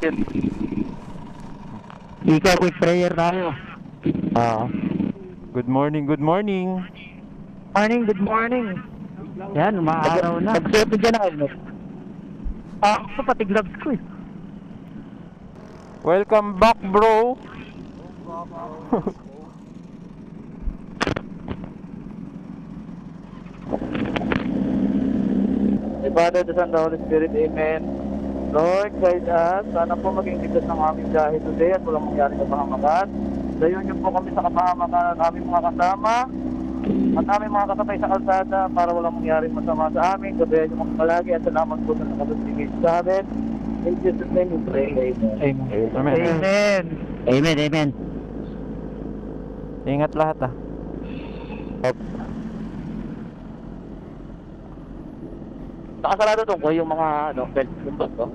natin. Ikaw, quick prayer tayo. Good morning, good morning. Morning, good morning. Yan, umaaraw na. Nagsuot mo dyan ang helmet. Ako pati gloves ko eh. Welcome back, bro. Father, the Son, the Holy Spirit, Amen. Lord, guide us. Sana po maging ligtas ng aming biyahe today at walang mangyari sa pahamakan. Dayon niyo po kami sa kapahamakan at aming mga kasama at aming mga kasabay sa kalsada para walang mangyaring masama sa amin. Gabayan niyo kami palagi at salamat po sa nakapatigil sa amin. In Jesus' name we pray. Amen. Amen. Amen. Amen. Amen. Ingat lahat ah. Nakasalado doon ko yung mga belt, yung bag ko.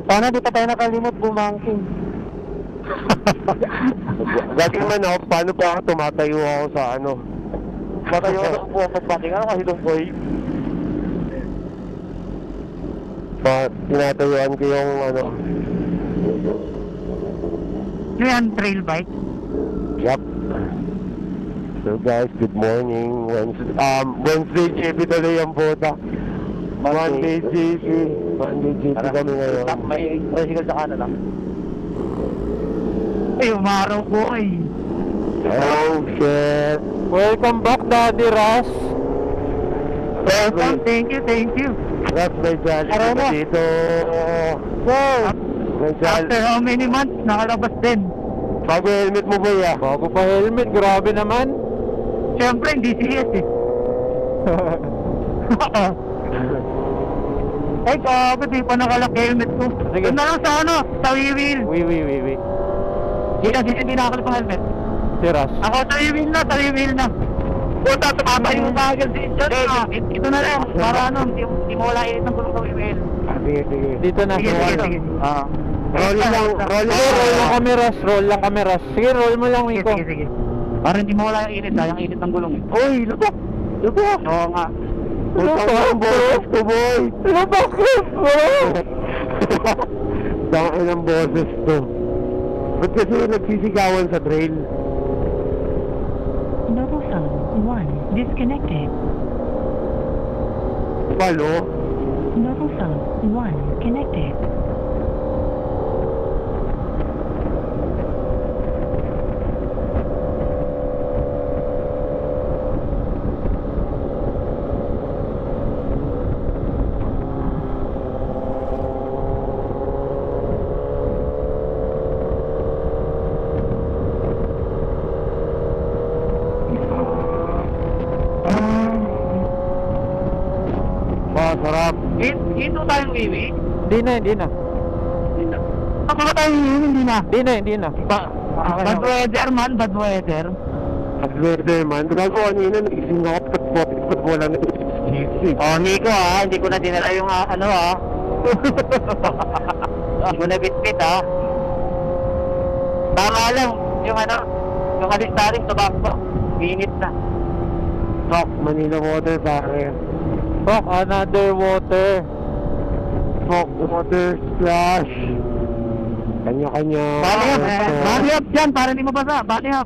Sana di pa tayo nakalimot bumangking. Lagi man ako, paano pa ako tumatayo ako sa ano? Matayo ako po ang pagbanking. Ano kasi doon ko Tinatayuan ko yung ano. Yung yan, trail bike? Yup. So guys, good morning. Wednesday JP tuloy ang puta. Monday JP. Monday JP kami ngayon. May tricycle sa kanan lang. Ay, umaraw po ay. Oh shit. Welcome back, Daddy Ras. Welcome, thank you. Ras, may jolly Araw na na. dito. Wow! May jolly. After how many months, nakalabas din. Bago helmet mo ba ya? Bago pa helmet, grabe naman. Siyempre, hindi CS eh. Ay, grabe, di pa nakalak helmet ko. Sige. Doon na lang sa ano, sa wiwil. Wiwi. Hindi nakakalap ang helmet. Si Ras. Ako sa wiwil na. Puta, tumatayo na agad si John. Ito na lang, para ano, hindi mo wala init ng gulong sa wiwil. Sige. Dito na. Sige. Roll lang kami, Ras. Roll lang kami, Ras. Sige, roll mo lang, Miko. Sige. Para hindi mo wala yung init, sayang init ng gulong eh. Uy, lubak! Oo nga. Putang ang boses ko, boy! Lubak ko, bro! Dangin ang boses to. Ba't kasi nagsisigawan sa trail? Mobile phone 1 disconnected. Palo? Mobile phone 1 connected. Sarap. Ito tayong wiwi. Hindi na. Ako ba tayong wiwi? Hindi na. Bad weather man, bad weather. Pag-weather man. Gago kanina, nagising ako pat wala na isip. Oh, Nico hindi ko na dinala yung ano Hindi ko na bitbit Tama lang, yung yung alistaring tabakbo. Init na. Talk, Manila water pare. Fuck, another water. Talk, water splash. Kanya-kanya. Body up dyan, para hindi mabasa. Body up.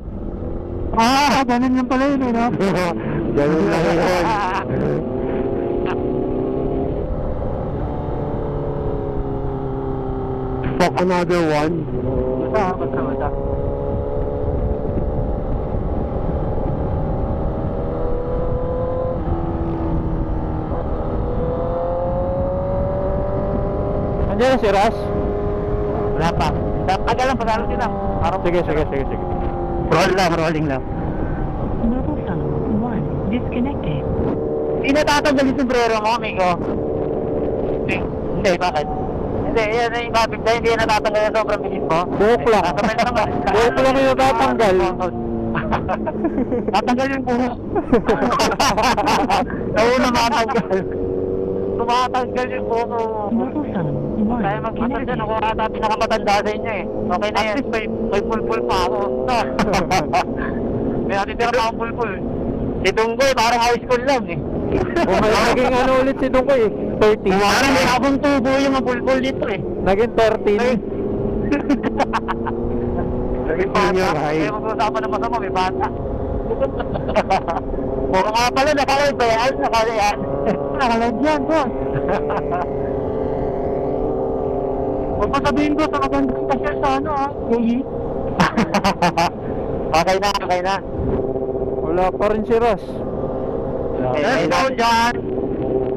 Ganun lang pala yun, no? Ganun lang yun. Fuck, another one. Basta. Andiyan na si Ras. Wala pa. Tagal lang, pag-aral din lang. Sige. Rolling lang. Mobile phone 1 disconnected. Hindi natatanggal yung sombrero mo, amigo. Hindi, bakit? Hindi, yan yung kapit na, hindi natatanggal yung sobrang bilis mo. Buhok lang. Buhok lang yung natatanggal. Tatanggal yung buhok. Nauna matanggal. Tumatanggal yung buhok. Mobile phone 1 Kaya mag-matal dyan, ako ata pinakamatanda sa inyo eh. Okay na yan. At least may pulpul pa ako. May natitira pa akong pulpul. Si Tunggoy, parang high school lang eh. Naging ano ulit si Dungkoy eh. 13. Parang may akong tubo yung mapulpul dito eh. Naging 13. Naging bata. Junior high. Kaya mag-uusapan ng masama, may bata. Puro nga pala, nakalayan, nakalayan. Nakalayan yan, boss. Huwag pa sabihin ko, sa magandang pasyal sa ano ha, Yoyi. Okay na, okay na. Wala pa rin si Ras. Let's go dyan.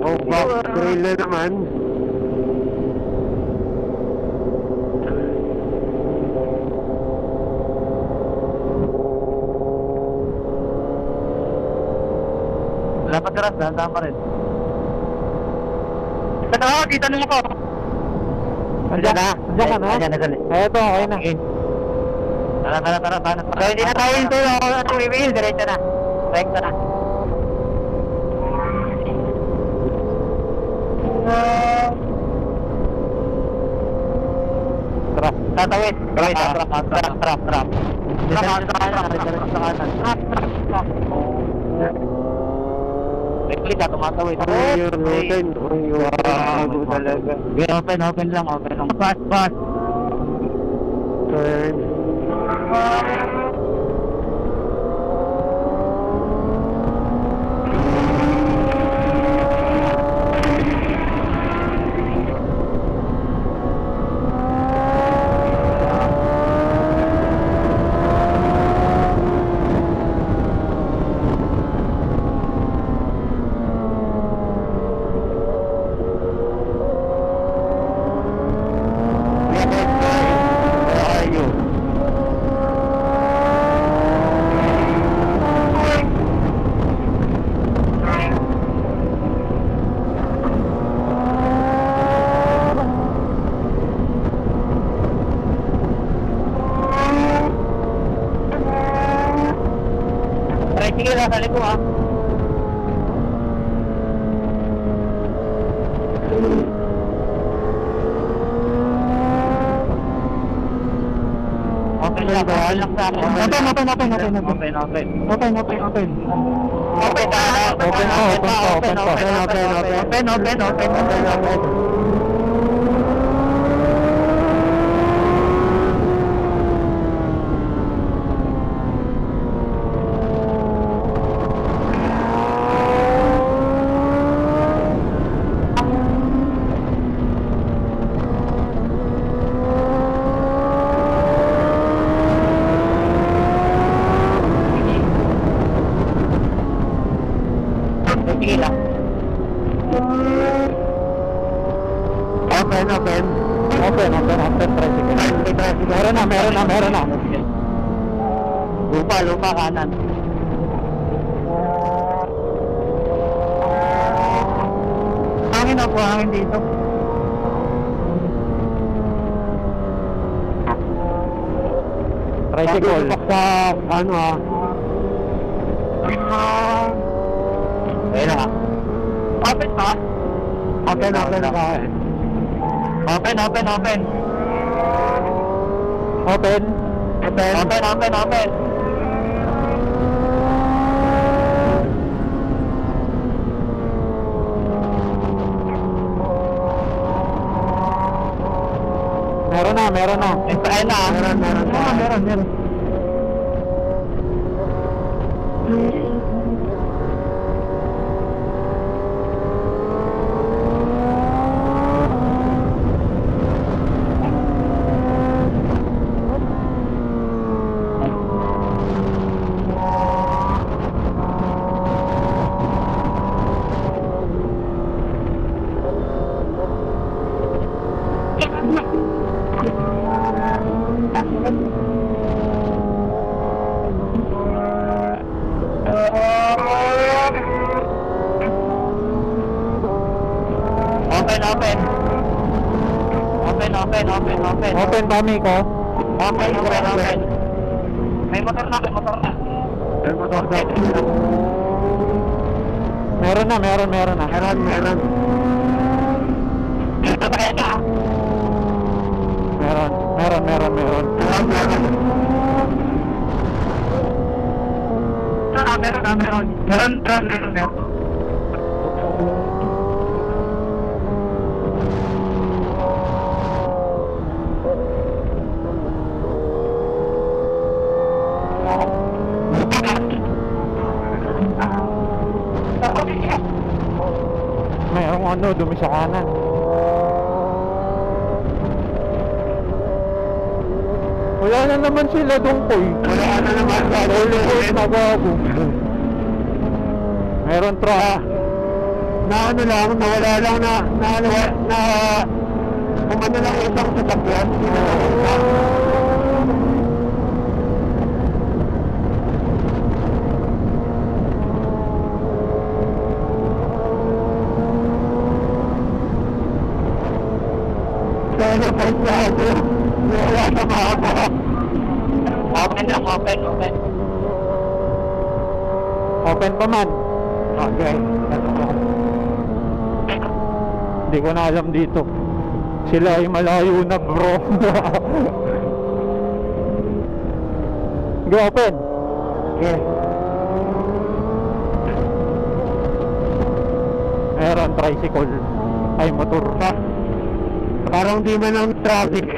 Oh, back trail na naman. Wala pa tiras, dahan pa rin. Ito ako, kita nyo ako. Andiyan ka na? Andiyan na, dali. Eto, okay na. Okay. Tara. So, hindi na tayo yung tulong ako na tumiwil. Diretso na. Rekta na. Trap. Tatawid. Trap. Rekli ka, tumatawid. Ay, yun, open. Ay, Wow, talaga. Open lang. Fast. Turn. Where are you? Sige, lasali ko ha. Open lang sa akin. Open. Sige lang. Open, tricycle. Meron na. Lupa kanan. Hangin dito. Tricycle. Sa, ano ah. Ayun na. Open pa? Open ka eh. Open. Meron na. Ayun na. Meron. Open, Tommy ko. Open. May motor na. Meron na. Meron. Meron. meron. Meron. Mayroong ano, dumi sa kanan. Wala na naman sila doon ko eh. Wala na naman sa Nagago. Meron truck. na ano lang, nawala lang na kumano lang isang sasakyan. Sana pa sa ako, wala sa mapa. Open. Open pa man. Okay. Hindi ko na alam dito. Sila ay malayo na bro. Go open. Okay. Meron tricycle. Ay motor. Parang di man ang traffic.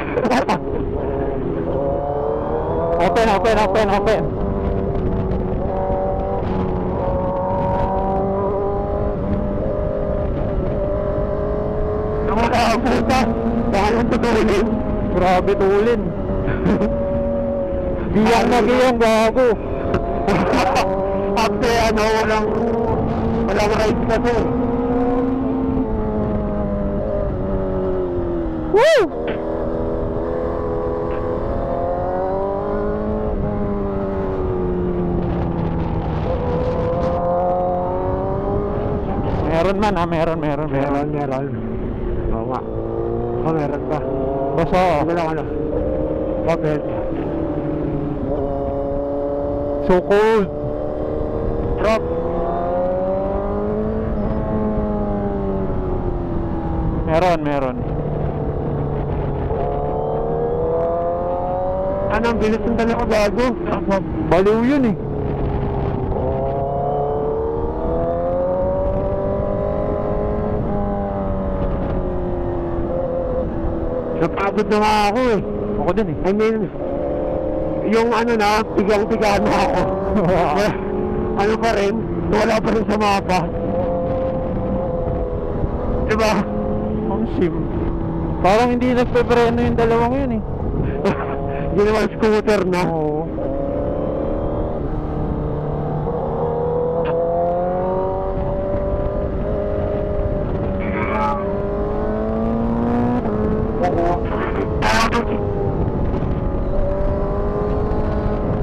Open. Puta, parang tutulin. Grabe tulin. Giyang na giyang gago. After ano, walang rides kasi. Woo! Meron man ah, meron. Meron. Oo nga. Meron pa. Basta Wala ka na. Open. so cold. Drop. Meron. Ano, ang bilis ng dalawa bago. Baliw yun eh. Napagod na nga ako eh. Ako din eh. I mean, yung ano na, tigang-tigaan na ako. Ano pa rin, wala pa rin sa mapa. Diba? Ang sim. Parang hindi nagpepreno yung dalawang yun eh. Hindi naman scooter na. Oo.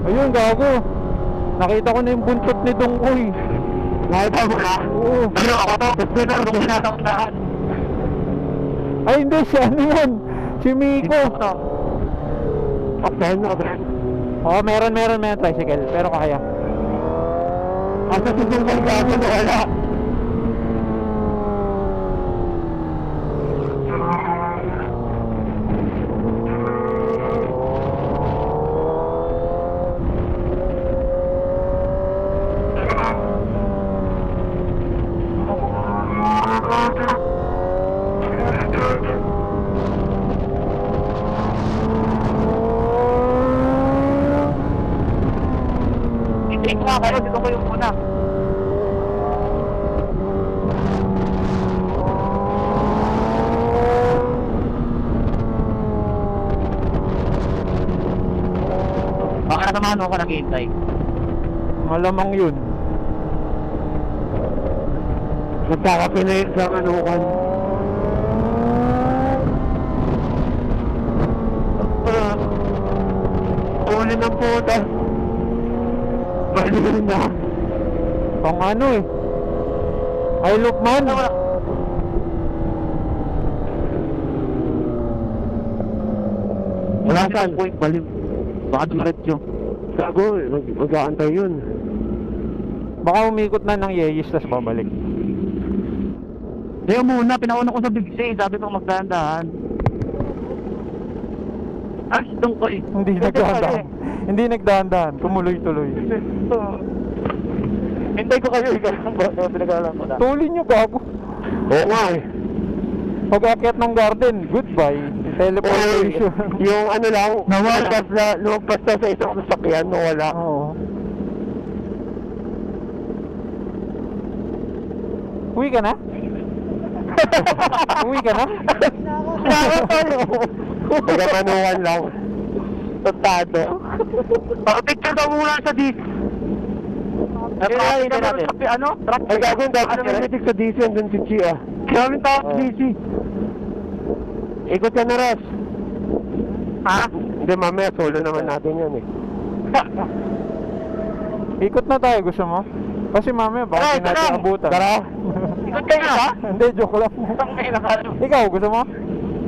Ayun, gago. Nakita ko na yung buntot ni Dongkoy. Nakita mo na? Oo. Ano ako to? Scooter nung sinasaktahan. Ay, hindi. Si ano yun? Si Miko. Open. Oo, meron tricycle. Pero kaya. Asa si Dungkol gago na wala. Hindi ko nga kayo, dito ko yung muna. Baka nasamahan mo ako naghihintay. Malamang yun. Nagkakapinay sa manukan. Uli ng puta. Baliw na. Pang ano eh. Ay, Lukman. Wala saan. Baliw. Baka dumiretso. Gago, mag-aantay yun. Baka umikot na ng Yeyis tas babalik. Hindi muna, pinauna ko sa Big C. Sabi ko magdahan-dahan. Doon ko eh. Hindi nagdahan-dahan. Hindi nagdahan-dahan. Tumuloy-tuloy. Hintay ko kayo, ikaw lang ba? Pinag-alam ko na. Tulin nyo, gago. Oo nga eh. Pag-akyat ng garden, goodbye. Teleportation. Yung ano lang, lumagpas na sa isang sasakyan, nawala. Oo. Uwi ka na? Uwi ka na? Pagkamanuhan lang. Tantado. Picture daw muna sa DC. Hindi natin. Ano? Ay, gagawin dapat may meeting sa DC, andun si Chia. Maraming tao sa DC. Ikot ka na, Ras. Ha? Hindi, mamaya, solo naman natin yan eh. Ikot na tayo, gusto mo? Kasi mamaya, baka hindi natin abutan. Tara. Ikot kayo ha? Hindi, joke lang. Isang kayo nakalo. Ikaw, gusto mo?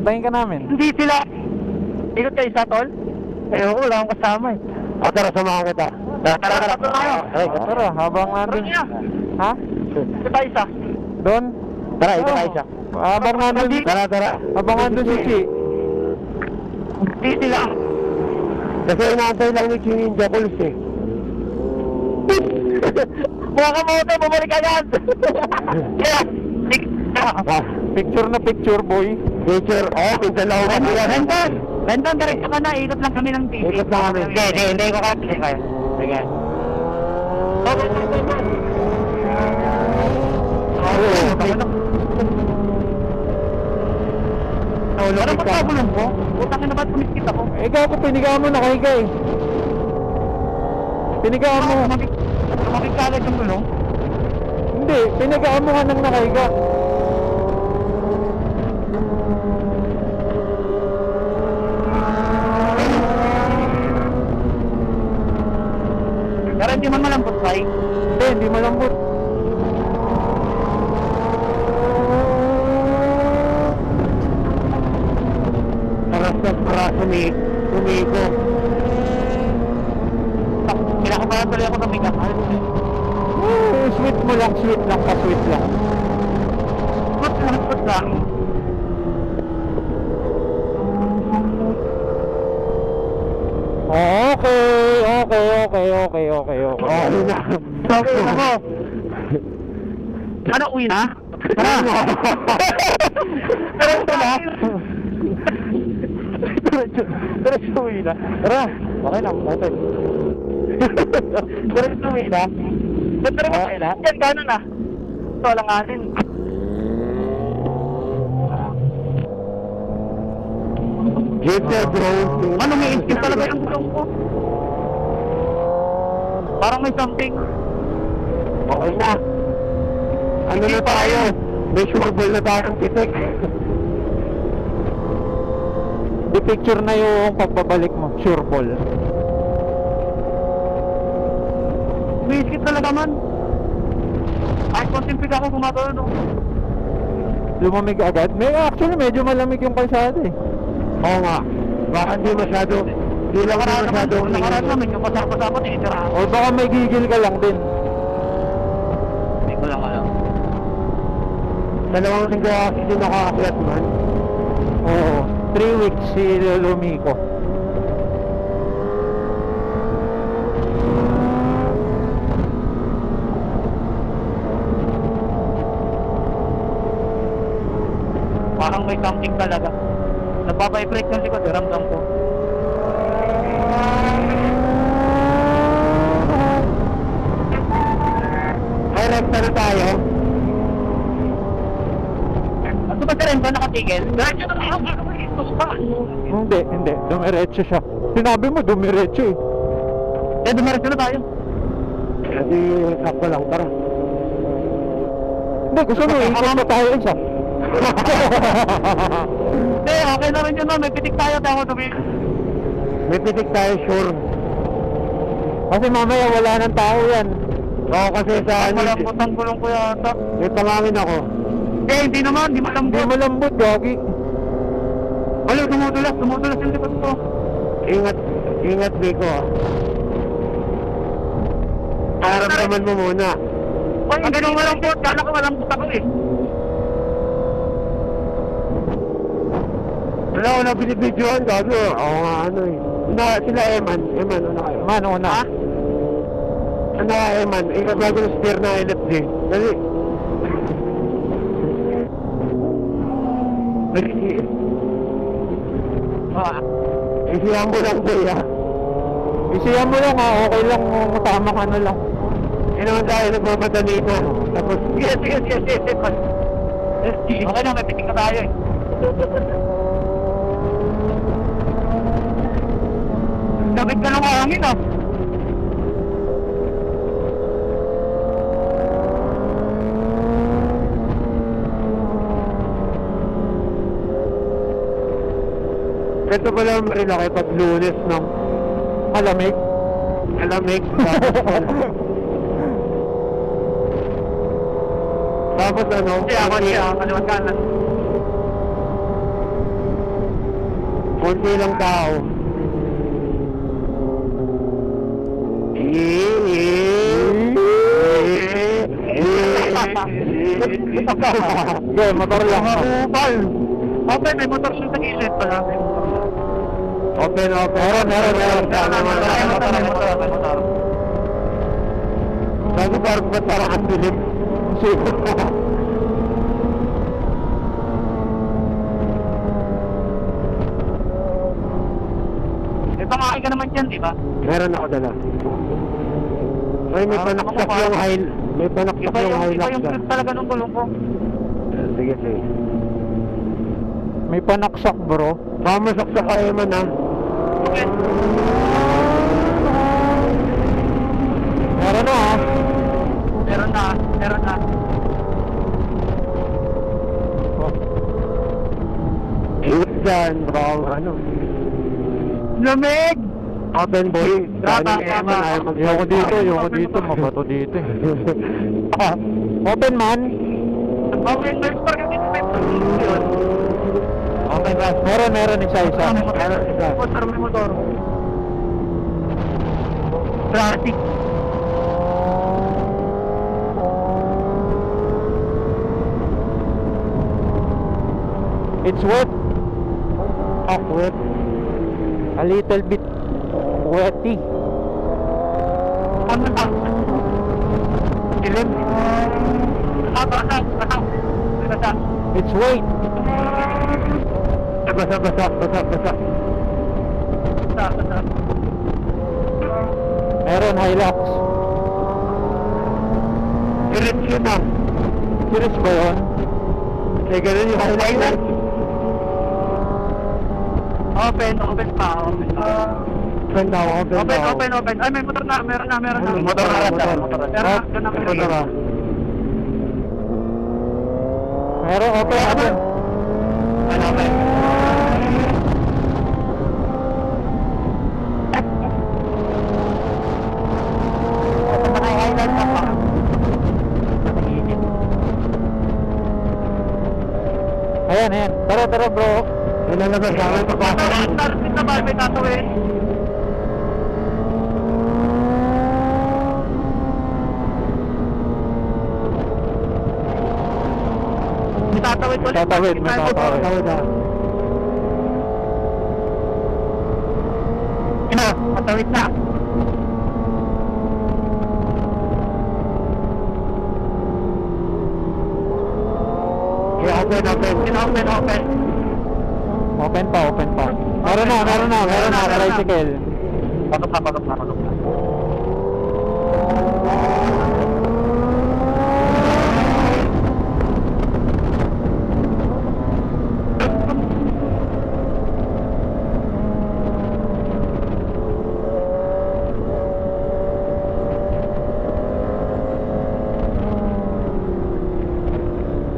Tayin ka namin. Hindi sila. Ikot kayo sa tol? Eh, wala akong kasama eh. O, tara, samahan kita. Tara. Ay, Tara, habang nandun. Tara niya. Ha? Ito tayo isa. Doon? Tara, ito tayo siya. Habang nandun. Tara. Habang nandun si Chi. Hindi sila. Kasi inaantay lang ni Chi Ninja Pulse eh. Mga kamote, bumalik agad. Yeah. Ah, Picture na picture, boy. picture. Oh, minsan lang ako Renton! Renton, diretso ka na. Ikot lang kami ng TV. Ikot lang kami. Hindi ko kasi. Sige. Ano ba kabulong ko? Utang na ba't pumiskit ako? Eh, gago, pinigaan mo, nakahiga eh. Pinigaan mo. Tumagig ka agad yung gulong? Hindi, pinigaan mo nga nang nakahiga. Pero hindi man malambot, Sai. Hindi malambot. para sumiko. Kinakabahan tuloy ako ng makeup. Sweet mo lang, sweet lang, pa-sweet lang. Put lang. Okay. Okay na. Okay ako. Ano, uwi na? Tara! Tara, tara! Tara, uwi na. Tara! Okay lang, okay. Tara, uwi na. Tara, okay na. Yan, gano'n na. Ito lang atin. Get there, bro. Ano, may instinct talaga yung gulong ko. Parang may something. Okay na. Ano na tayo? May sureball na tayong titik. Di picture na yung pagbabalik mo, sure ball. Umiiskit talaga man. Ay, kontimpig ako gumatulog. Lumamig agad? Actually, medyo malamig yung kalsada eh. Oo nga. Baka hindi masyado. Hindi lang masyado. Nakaraan namin yung pasapa-sapa tinitira. O baka may gigil ka lang din. Hindi ko lang alam. Dalawang linggo kasi din nakakakyat man. Oo. 3 weeks si Lumiko. Parang may something talaga. Nagpapaibreak yung likod, ramdam ko. Ay, rekta na tayo. Ano ba si Renzo nakatigil? Diretso na tayo. Hindi. Dumiretso siya. Sinabi mo, dumiretso eh. Dumiretso na tayo. Kasi sakto lang, tara. Hindi, gusto mo, ikot pa tayo isa. Hindi, okay na rin yun, no? May pitik tayo dumi. May pitik tayo, sure. Kasi mamaya wala ng tao yan. Oo, kasi sa Malambot ang gulong ko yata. may pangangin ako. Hindi naman, hindi Hindi malambot. malambot, gagi. Wala, tumutulas yung likod ko. Ingat, Biko. Paramdaman mo muna. Ay, hindi naman malambot. Kala ko malambot ako eh. Wala ko na binibidyoan, gago. Oo nga, ano eh. Sila Eman, una kayo. Man, una. Ha? Ano nga, Eman? Ikabago ng steer na LFG. Dali. Isiyan mo lang, Kuya. Isiyan mo lang ha, okay lang kung tamang ano lang. Hindi naman tayo nagmamadali na. Tapos, Sige. Okay na, may pitik na tayo eh. Kapit ka ng hangin ah. ganito pala rin ako pag Lunes, no? Malamig. Alamig. Tapos ano? Siya, kaliwat kanan. Kunti lang tao. Okay, motor lang. Upal. Okay, may motor siya sa gilid pala. Open. Meron. Bago parang ba't parang ang dilim? Eh, pangaki ka naman dyan, di ba? Meron ako dala. Ay, may panaksak yung high... May panaksak Iba yung yung high lock trip talaga ng gulong ko. Sige. May panaksak bro. Mamasaksak ka, Eman, ha? Okay. Meron na ha. Meron na. Iwas dyan, bro. Ano? Lamig! Open boy. Tama. Ayoko dito, mabato dito eh. Open man. Okay, may parang dito may yun. Okay, boss. Meron isa. May motor. Traffic. It's wet. Wet. A little bit wetty. Ano na? Ilim. Basa. It's wet. Basa. Meron Hilux. Diretso na. Serious ba yun? Kaya ganun yung highlight. Open pa. Open daw. Open. Ay, may motor na. Meron na. Motor na. Meron, open. Open. Ayan. Tara bro. Ilalabas namin pa. Tarpit na ba? May tatawin. May tatawid ulit. Tatawid. Tatawid na. Open. Open pa. Meron na, tricycle. Patok na.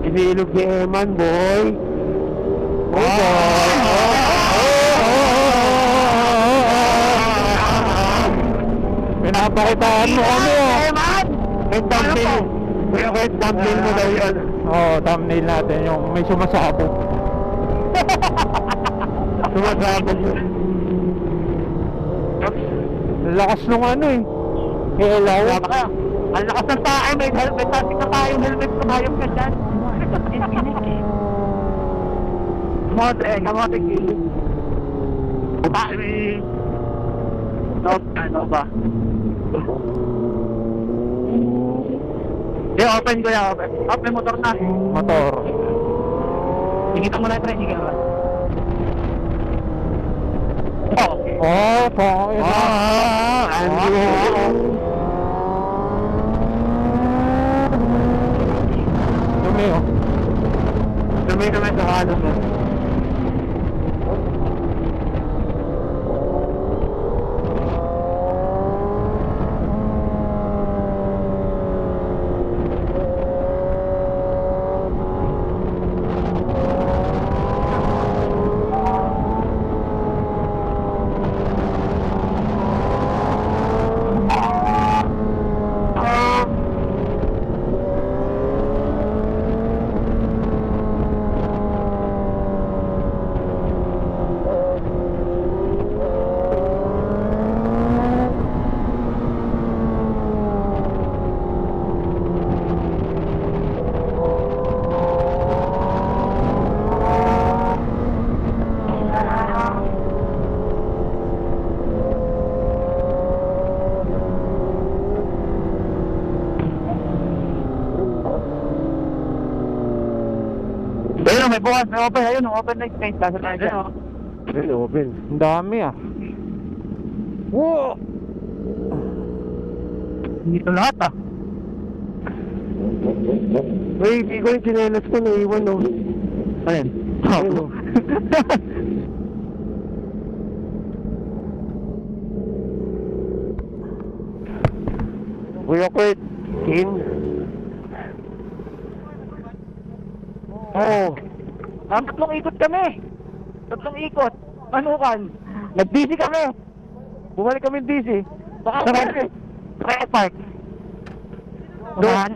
Inilog ni Eman, boy. Pinapakitaan mo kami ah. Kahit thumbnail mo daw yun. Oo, thumbnail natin yung may sumasabog. Sumasabog yun. Lakas nung ano eh. Hello. Ang lakas ng tayo. May helmet na tayo. Helmet na tayo ka dyan. Disconnected. Kamote gilid. Ano ba? Open ko yan, open. Open motor na. Motor. Tingita mo na yung tricycle ba? Okay. Oh, pangin na. Dumi, oh. Dumi naman sa halos na. Ayun, may bukas, may open. Ayun, open na space. Kaso tayo dyan, oh. Ayun, open. Ang dami, ah. Wow! Dito lahat, ah. Uy, hindi ko yung chinelas ko, naiwan, oh. Ayun. Ayun, oh. Kuya Kurt, Kim. Oo. Tatlong ikot kami. Tatlong ikot. Manukan. Nag-busy kami. Bumalik kami busy. Baka kami. Kaya park. Doon,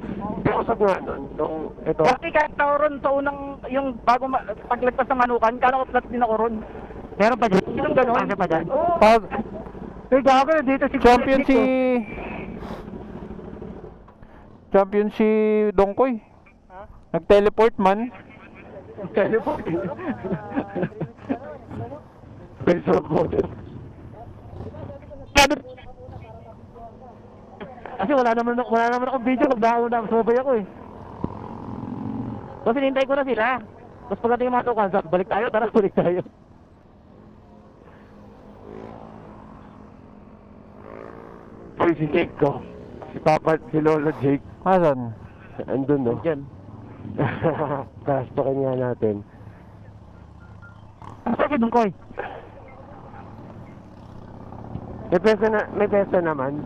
kausap nga nun, nung ito. Kasi kahit ako ron sa unang, yung bago paglagpas ng manukan, kala ko flat din ako ron. Meron pa dyan. Sinong gano'n? Meron pa dyan? Oo. Pag Pero gago na dito si champion si... Champion si Dongkoy. Nag-teleport man. Teleport. Peso ko. Kasi wala naman akong video pag na sumabay ako eh. Kasi nintay ko na sila. Tapos pagdating yung mga tukan, sabi, balik tayo, tara, balik tayo. Uy, si Jake ko. Si Papa, si Lolo Jake. Asan? Andun, no? Diyan. Tastokin nga natin. Asa si Dungkoy? May pesa naman.